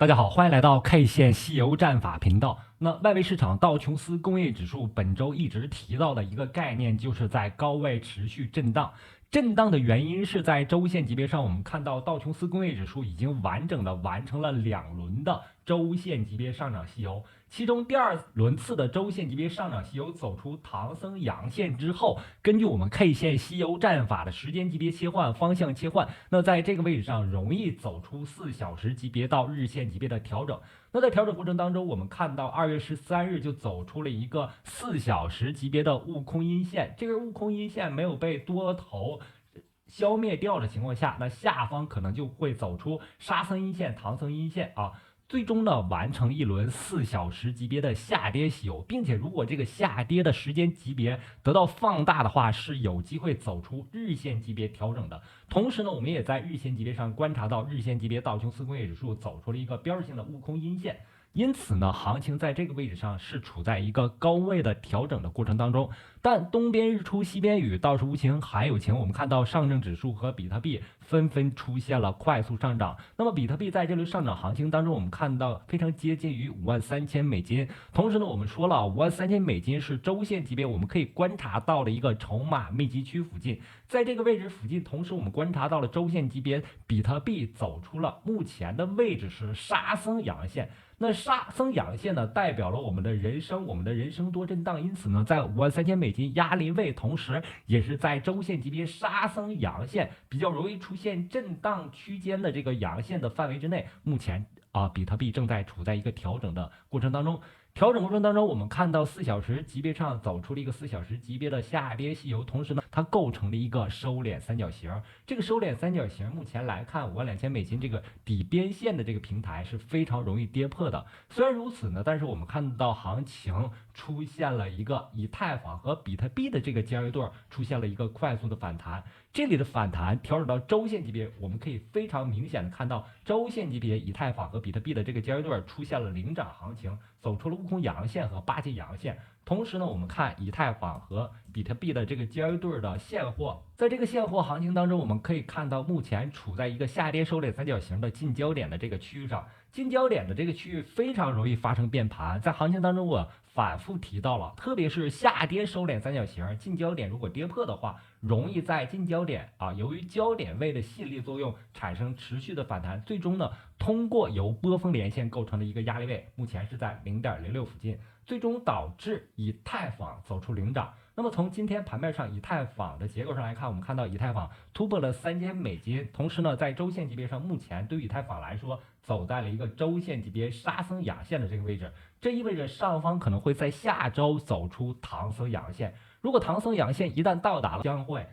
大家好，欢迎来到 K 线西游战法频道。那外围市场道琼斯工业指数本周一直提到的一个概念，就是在高位持续震荡。震荡的原因是在周线级别上，我们看到道琼斯工业指数已经完整的完成了2轮的周线级别上涨西游，其中第2轮次的周线级别上涨西游走出唐僧阳线之后，根据我们 K 线西游战法的时间级别切换、方向切换，那在这个位置上容易走出4小时级别到日线级别的调整。那在调整过程当中，我们看到2月13日就走出了一个4小时级别的悟空阴线，这个悟空阴线没有被多头消灭掉的情况下，那下方可能就会走出沙僧阴线、唐僧阴线啊。最终呢，完成一轮4小时级别的下跌西游，并且如果这个下跌的时间级别得到放大的话，是有机会走出日线级别调整的。同时呢，我们也在日线级别上观察到，日线级别道琼斯工业指数走出了一个标志性的悟空阴线。因此呢，行情在这个位置上是处在一个高位的调整的过程当中，但东边日出西边雨，倒是无情还有情。我们看到上证指数和比特币纷纷出现了快速上涨，那么比特币在这轮上涨行情当中，我们看到非常接近于$53,000。同时呢，我们说了$53,000是周线级别，我们可以观察到了一个筹码密集区附近，在这个位置附近，同时我们观察到了周线级别比特币走出了目前的位置是沙僧阳线。那沙僧阳线呢，代表了我们的人生多震荡，因此呢，在$53,000压力位，同时也是在周线级别沙僧阳线比较容易出现震荡区间的这个阳线的范围之内，目前比特币正在处在一个调整的过程当中。调整过程当中，我们看到4小时级别上走出了一个4小时级别的下跌西游，同时呢，它构成了一个收敛三角形。这个收敛三角形目前来看，$52,000这个底边线的这个平台是非常容易跌破的。虽然如此呢，但是我们看到行情出现了一个以太坊和比特币的这个交易对出现了一个快速的反弹。这里的反弹调整到周线级别，我们可以非常明显的看到周线级别以太坊和比特币的这个交易对出现了领涨行情，走出了悟空阳线和八节阳线。同时呢，我们看以太坊和比特币的这个交易对的现货，在这个现货行情当中，我们可以看到目前处在一个下跌收敛三角形的近焦点的这个区域上，近焦点的这个区域非常容易发生变盘。在行情当中，我反复提到了，特别是下跌收敛三角形近焦点如果跌破的话，容易在近焦点由于焦点位的吸引力作用产生持续的反弹，最终呢，通过由波峰连线构成的一个压力位，目前是在0.06附近，最终导致以太坊走出领涨。那么从今天盘面上以太坊的结构上来看，我们看到以太坊突破了$3,000，同时呢，在周线级别上，目前对于以太坊来说，走在了一个周线级别沙僧阳线的这个位置，这意味着上方可能会在下周走出唐僧阳线。如果唐僧阳线一旦到达了，将会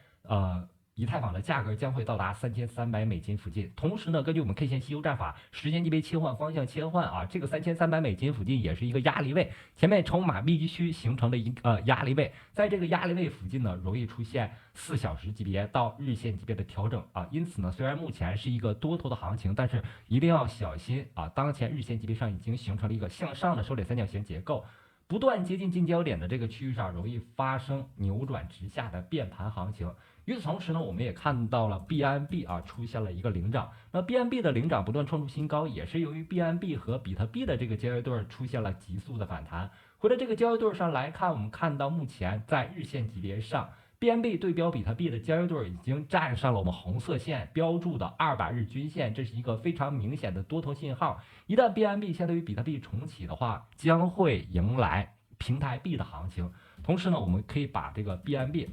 以太坊的价格将会到达$3,300附近。同时呢，根据我们 K 线西游战法时间级别切换、方向切换这个$3,300附近也是一个压力位，前面筹码密集区形成的一个压力位，在这个压力位附近呢，容易出现4小时级别到日线级别的调整因此呢，虽然目前是一个多头的行情，但是一定要小心当前日线级别上已经形成了一个向上的收敛三角形结构。不断接近近焦点的这个区域上，容易发生扭转直下的变盘行情。与此同时呢，我们也看到了 BNB 出现了一个领涨。那 BNB 的领涨不断创出新高，也是由于 BNB 和比特币的这个交易对出现了急速的反弹。回到这个交易对上来看，我们看到目前在日线级别上，BNB 对标比特币的交易对已经站上了我们红色线标注的200日均线，这是一个非常明显的多头信号。一旦 BNB 相对于比特币重启的话，将会迎来平台币的行情。同时呢，我们可以把这个 BNB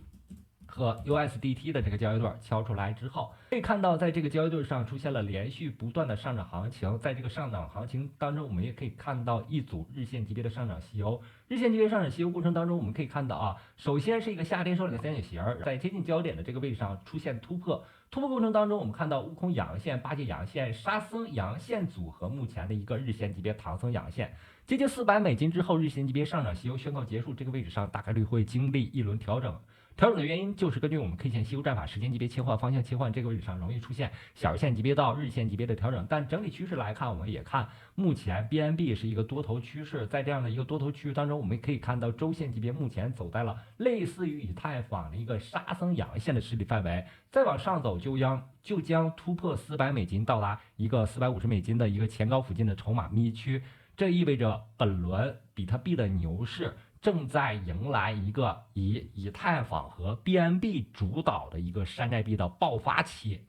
和 USDT 的这个交易对敲出来之后，可以看到在这个交易对上出现了连续不断的上涨行情。在这个上涨行情当中，我们也可以看到一组日线级别的上涨西游。日线级别上涨西游过程当中，我们可以看到首先是一个下跌收敛三角形，在接近焦点的这个位置上出现突破。突破过程当中，我们看到悟空阳线、八节阳线、沙僧阳线组合目前的一个日线级别唐僧阳线。接近$400之后，日线级别上涨西游宣告结束，这个位置上大概率会经历一轮调整。调整的原因就是根据我们 K 线西游战法时间级别切换、方向切换这个位置上容易出现小线级别到日线级别的调整，但整体趋势来看，我们也看目前 BNB 是一个多头趋势，在这样的一个多头趋势当中，我们可以看到周线级别目前走在了类似于以太坊的一个沙僧阳线的实体范围，再往上走就将突破$400到达一个$450的一个前高附近的筹码密区，这意味着本轮比特币的牛市正在迎来一个以太坊和 BNB 主导的一个山寨币的爆发期。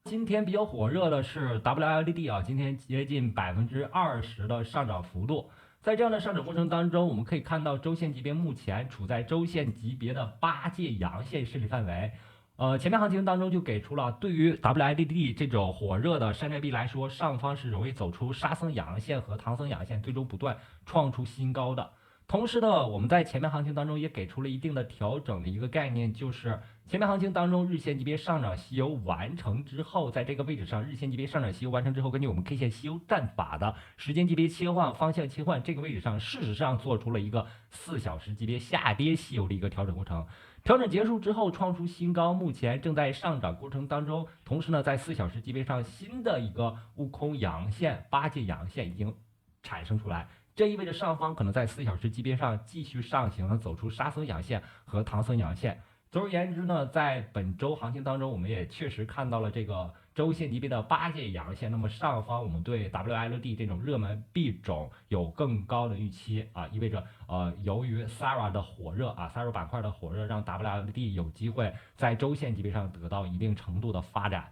今天比较火热的是 WLDD 啊，今天接近20%的上涨幅度。在这样的上涨过程当中，我们可以看到周线级别目前处在周线级别的8阶阳线实体范围。前面行情当中就给出了，对于 WLDD 这种火热的山寨币来说，上方是容易走出沙僧阳线和唐僧阳线，最终不断创出新高的。同时呢，我们在前面行情当中也给出了一定的调整的一个概念，就是前面行情当中日线级别上涨西游完成之后，在这个位置上日线级别上涨西游完成之后，根据我们 K 线西游战法的时间级别切换、方向切换这个位置上，事实上做出了一个4小时级别下跌西游的一个调整过程。调整结束之后创出新高，目前正在上涨过程当中。同时呢，在4小时级别上新的一个悟空阳线、8阶阳线已经产生出来。这意味着上方可能在4小时级别上继续上行，走出沙僧阳线和唐僧阳线。总而言之呢，在本周行情当中，我们也确实看到了这个周线级别的8阶阳线。那么上方我们对 WLD 这种热门币种有更高的预期啊，意味着由于 Sara 的火热啊 ，Sara 板块的火热，让 WLD 有机会在周线级别上得到一定程度的发展。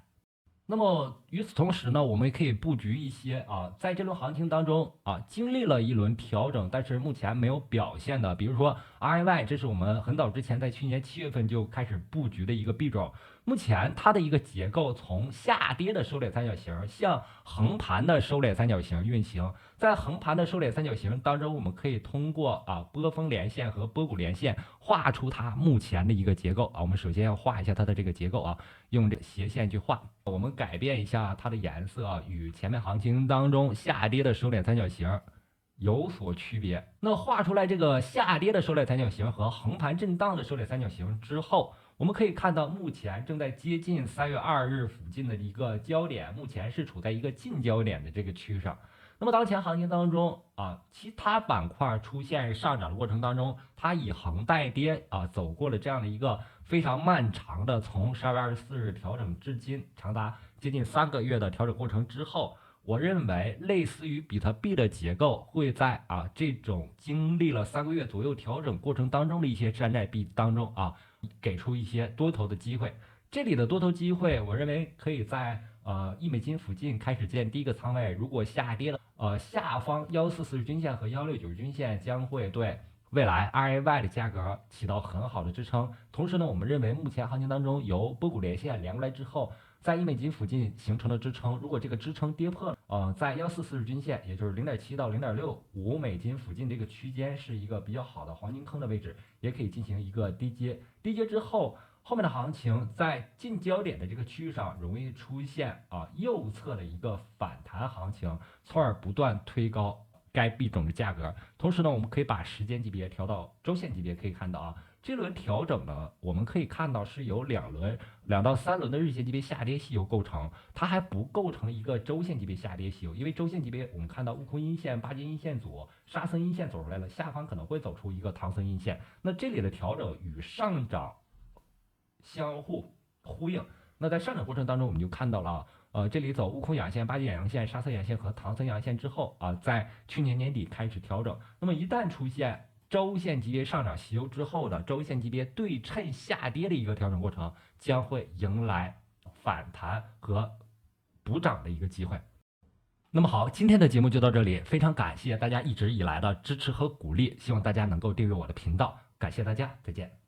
那么与此同时呢，我们也可以布局一些在这轮行情当中经历了一轮调整，但是目前没有表现的，比如说 RAY， 这是我们很早之前在去年7月份就开始布局的一个币种。目前它的一个结构从下跌的收敛三角形向横盘的收敛三角形运行，在横盘的收敛三角形当中，我们可以通过波峰连线和波谷连线画出它目前的一个结构我们首先要画一下它的这个结构用这个斜线去画，我们改变一下它的颜色与前面行情当中下跌的收敛三角形有所区别。那画出来这个下跌的收敛三角形和横盘震荡的收敛三角形之后，我们可以看到目前正在接近3月2日附近的一个焦点，目前是处在一个近焦点的这个区域上。那么当前行情当中其他板块出现上涨的过程当中，它以横带跌走过了这样的一个非常漫长的从12月24日调整至今长达接近3个月的调整过程之后，我认为类似于比特币的结构会在这种经历了3个月左右调整过程当中的一些山寨币当中给出一些多头的机会。这里的多头机会，我认为可以在1美金附近开始建第一个仓位。如果下跌了，下方1440均线和1690均线将会对未来 RAY 的价格起到很好的支撑。同时呢，我们认为目前行情当中由波谷连线连过来之后，在1美金附近形成了支撑，如果这个支撑跌破了，在1440均线，也就是0.7到0.65美金附近这个区间是一个比较好的黄金坑的位置，也可以进行一个低接。低接之后，后面的行情在近焦点的这个区域上容易出现右侧的一个反弹行情，从而不断推高该币种的价格。同时呢，我们可以把时间级别调到周线级别，可以看到这轮调整呢，我们可以看到是由2到3轮的日线级别下跌细游构成，它还不构成一个周线级别下跌细游，因为周线级别我们看到悟空阴线、8阶阴线组、沙僧阴线走出来了，下方可能会走出一个唐僧阴线，那这里的调整与上涨相互呼应。那在上涨过程当中，我们就看到了这里走悟空阳线、8阶阳线、沙僧阳线和唐僧阳线之后在去年年底开始调整。那么一旦出现周线级别上涨西游之后的周线级别对称下跌的一个调整过程，将会迎来反弹和补涨的一个机会。那么好，今天的节目就到这里，非常感谢大家一直以来的支持和鼓励，希望大家能够订阅我的频道，感谢大家，再见。